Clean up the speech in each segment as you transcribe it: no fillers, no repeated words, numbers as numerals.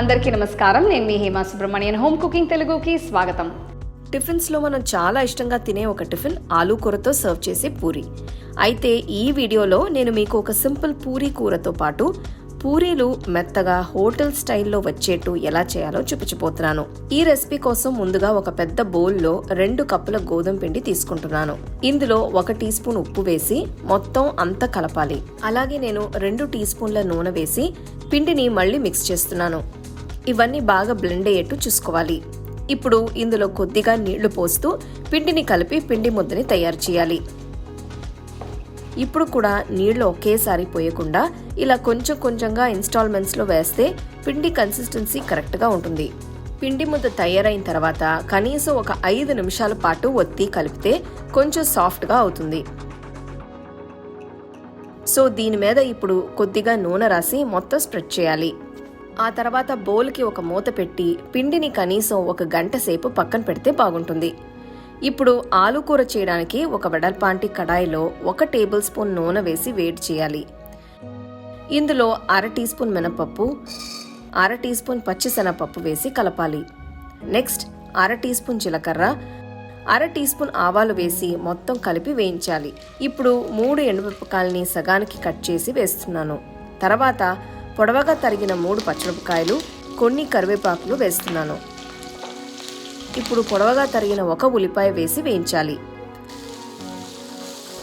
అందరికీ నమస్కారం. నేను మీ హేమా సుబ్రహ్మణ్యన్. హోమ్ కుకింగ్ తెలుగుకి స్వాగతం. టిఫిన్స్లో మనం చాలా ఇష్టంగా తినే ఒక టిఫిన్ ఆలూ కూరతో సర్వ్ చేసే పూరి. అయితే ఈ వీడియోలో నేను మీకు ఒక సింపుల్ పూరీ కూరతో పాటు పూరీలు మెత్తగా హోటల్ స్టైల్లో వచ్చేట్టు ఎలా చేయాలో చూపించబోతున్నాను. ఈ రెసిపీ కోసం ముందుగా ఒక పెద్ద బౌల్లో 2 కప్పుల గోధుమ పిండి తీసుకుంటున్నాను. ఇందులో 1 టీ స్పూన్ ఉప్పు వేసి మొత్తం అంతా కలపాలి. అలాగే నేను 2 టీ స్పూన్ల నూనె వేసి పిండిని మళ్ళీ మిక్స్ చేస్తున్నాను. ఇవన్నీ బాగా బ్లెండ్ అయ్యేట్టు చూసుకోవాలి. ఇప్పుడు ఇందులో కొద్దిగా నీళ్లు పోస్తూ పిండిని కలిపి పిండి ముద్దని తయారు చేయాలి. ఇప్పుడు కూడా నీళ్లు ఒకేసారి పోయకుండా ఇలా కొంచెం కొంచెంగా ఇన్స్టాల్మెంట్స్లో వేస్తే పిండి కన్సిస్టెన్సీ కరెక్ట్గా ఉంటుంది. పిండి ముద్ద తయారైన తర్వాత కనీసం ఒక 5 నిమిషాల పాటు ఒత్తి కలిపితే కొంచెం సాఫ్ట్గా అవుతుంది. సో దీని మీద ఇప్పుడు కొద్దిగా నూనె రాసి మొత్తం స్ప్రెడ్ చేయాలి. ఆ తర్వాత బౌల్కి ఒక మూత పెట్టి పిండిని కనీసం 1 గంట సేపు పక్కన పెడితే బాగుంటుంది. ఇప్పుడు ఆలు కూర చేయడానికి ఒక వెడల్పాంటి కడాయిలో 1 టేబుల్ స్పూన్ నూనె వేసి వేడి చేయాలి. ఇందులో 1/2 టీ స్పూన్ మినపప్పు, 1/2 టీ స్పూన్ పచ్చిశనగపప్పు వేసి కలపాలి. నెక్స్ట్ 1/2 టీ స్పూన్ జీలకర్ర, 1/2 టీ స్పూన్ ఆవాలు వేసి మొత్తం కలిపి వేయించాలి. ఇప్పుడు 3 ఎండుమిరపకాయలని సగానికి కట్ చేసి వేస్తున్నాను. తర్వాత పొడవగా తరిగిన 3 పచ్చిమిరపకాయలు, కొన్ని కరివేపాకులు వేస్తున్నాను. ఇప్పుడు పొడవగా తరిగిన 1 ఉల్లిపాయ వేసి వేయించాలి.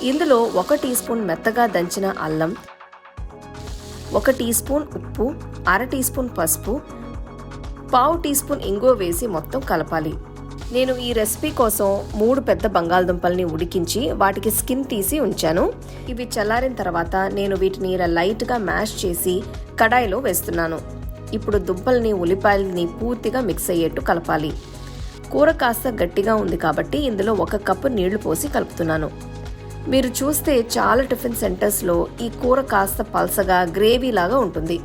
ఇందులో 1 టీ స్పూన్ మెత్తగా దంచిన అల్లం, 1 టీ స్పూన్ ఉప్పు, 1/2 టీ స్పూన్ పసుపు, 1/2 టీ స్పూన్ ఇంగువ వేసి మొత్తం కలపాలి. నేను ఈ రెసిపీ కోసం 3 పెద్ద బంగాళదుంపల్ని ఉడికించి వాటికి స్కిన్ తీసి ఉంచాను. ఇవి చల్లారిన తర్వాత నేను వీటిని ఇలా లైట్గా మ్యాష్ చేసి కడాయిలో వేస్తున్నాను. ఇప్పుడు దుంపల్ని ఉల్లిపాయలని పూర్తిగా మిక్స్ అయ్యేట్టు కలపాలి. కూర కాస్త గట్టిగా ఉంది కాబట్టి ఇందులో 1 కప్పు నీళ్లు పోసి కలుపుతున్నాను. మీరు చూస్తే చాలా టిఫిన్ సెంటర్స్లో ఈ కూర కాస్త పల్సగా గ్రేవీ లాగా ఉంటుంది.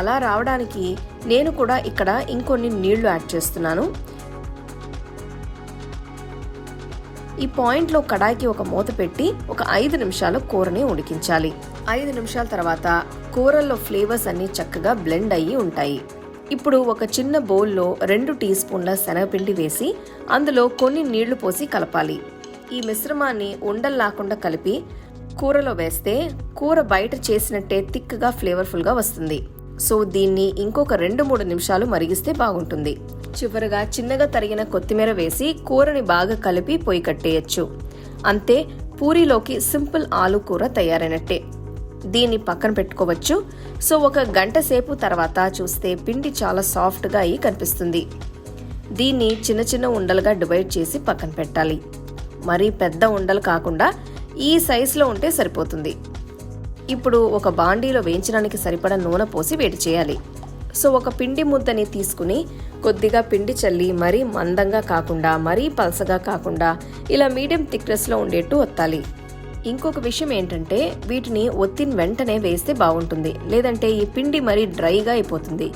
అలా రావడానికి నేను కూడా ఇక్కడ ఇంకొన్ని నీళ్లు యాడ్ చేస్తున్నాను. ఈ పాయింట్లో కడాయికి ఒక మూత పెట్టి ఒక 5 నిమిషాలు కూరని ఉడికించాలి. 5 నిమిషాల తర్వాత కూరల్లో ఫ్లేవర్స్ అన్ని చక్కగా బ్లెండ్ అయ్యి ఉంటాయి. ఇప్పుడు ఒక చిన్న బౌల్లో 2 టీ స్పూన్ల శనగపిండి వేసి అందులో కొన్ని నీళ్లు పోసి కలపాలి. ఈ మిశ్రమాన్ని ఉండల్లాకుండా కలిపి కూరలో వేస్తే కూర బయట చేసినట్టే థిక్గా ఫ్లేవర్ఫుల్గా వస్తుంది. సో దీన్ని ఇంకొక 2-3 నిమిషాలు మరిగిస్తే బాగుంటుంది. చివరగా చిన్నగా తరిగిన కొత్తిమీర వేసి కూరని బాగా కలిపి పొయ్యి కట్టేయచ్చు. అంతే, పూరీలోకి సింపుల్ ఆలు కూర తయారైనట్టే. దీన్ని పక్కన పెట్టుకోవచ్చు. సో 1 గంట సేపు తర్వాత చూస్తే పిండి చాలా సాఫ్ట్గా అయ్యి కనిపిస్తుంది. దీన్ని చిన్న చిన్న ఉండలుగా డివైడ్ చేసి పక్కన పెట్టాలి. మరీ పెద్ద ఉండలు కాకుండా ఈ సైజులో ఉంటే సరిపోతుంది. ఇప్పుడు ఒక బాండీలో వేయించడానికి సరిపడా నూనె పోసి వేడి చేయాలి. సో ఒక పిండి ముద్దని తీసుకుని కొద్దిగా పిండి చల్లి మరీ మందంగా కాకుండా మరీ పల్సగా కాకుండా ఇలా మీడియం థిక్నెస్లో ఉండేట్టు ఒత్తాలి. ఇంకొక విషయం ఏంటంటే వీటిని ఒత్తిన వెంటనే వేస్తే బాగుంటుంది, లేదంటే ఈ పిండి మరీ డ్రైగా అయిపోతుంది.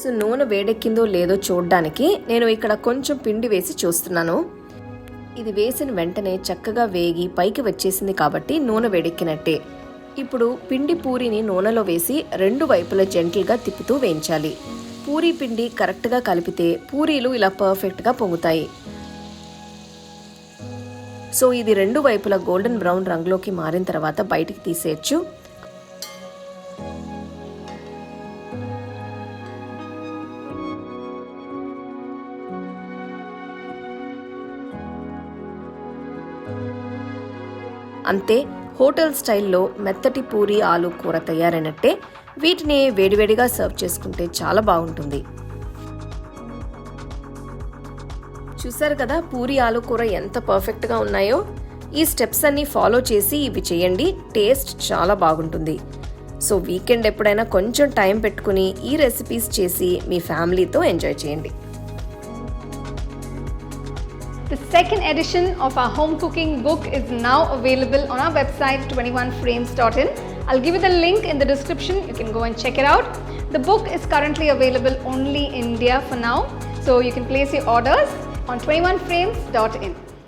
సో నూనె వేడెక్కిందో లేదో చూడడానికి నేను ఇక్కడ కొంచెం పిండి వేసి చూస్తున్నాను. ఇది వేసిన వెంటనే చక్కగా వేగి పైకి వచ్చేసింది కాబట్టి నూనె వేడెక్కినట్టే. ఇప్పుడు పిండి పూరీని నూనెలో వేసి 2 వైపులా జెంటిల్గా తిప్పుతూ వేయించాలి. పూరీ పిండి కరెక్ట్గా కలిపితే పూరీలు ఇలా పర్ఫెక్ట్గా పొంగుతాయి. సో ఇది 2 వైపులా గోల్డెన్ బ్రౌన్ రంగులోకి మారిన తర్వాత బయటికి తీసేయచ్చు. అంతే, హోటల్ స్టైల్లో మెత్తటి పూరీ ఆలు కూర తయారైనట్టే. వీటిని వేడివేడిగా సర్వ్ చేసుకుంటే చాలా బాగుంటుంది. చూసారు కదా పూరీ ఆలు కూర ఎంత పర్ఫెక్ట్గా ఉన్నాయో. ఈ స్టెప్స్ అన్ని ఫాలో చేసి ఇవి చేయండి, టేస్ట్ చాలా బాగుంటుంది. సో వీకెండ్ ఎప్పుడైనా కొంచెం టైం పెట్టుకుని ఈ రెసిపీస్ చేసి మీ ఫ్యామిలీతో ఎంజాయ్ చేయండి. The second edition of our home cooking book is now available on our website 21frames.in. I'll give you the link in the description. You can go and check it out. The book is currently available only in India for now, so you can place your orders on 21frames.in.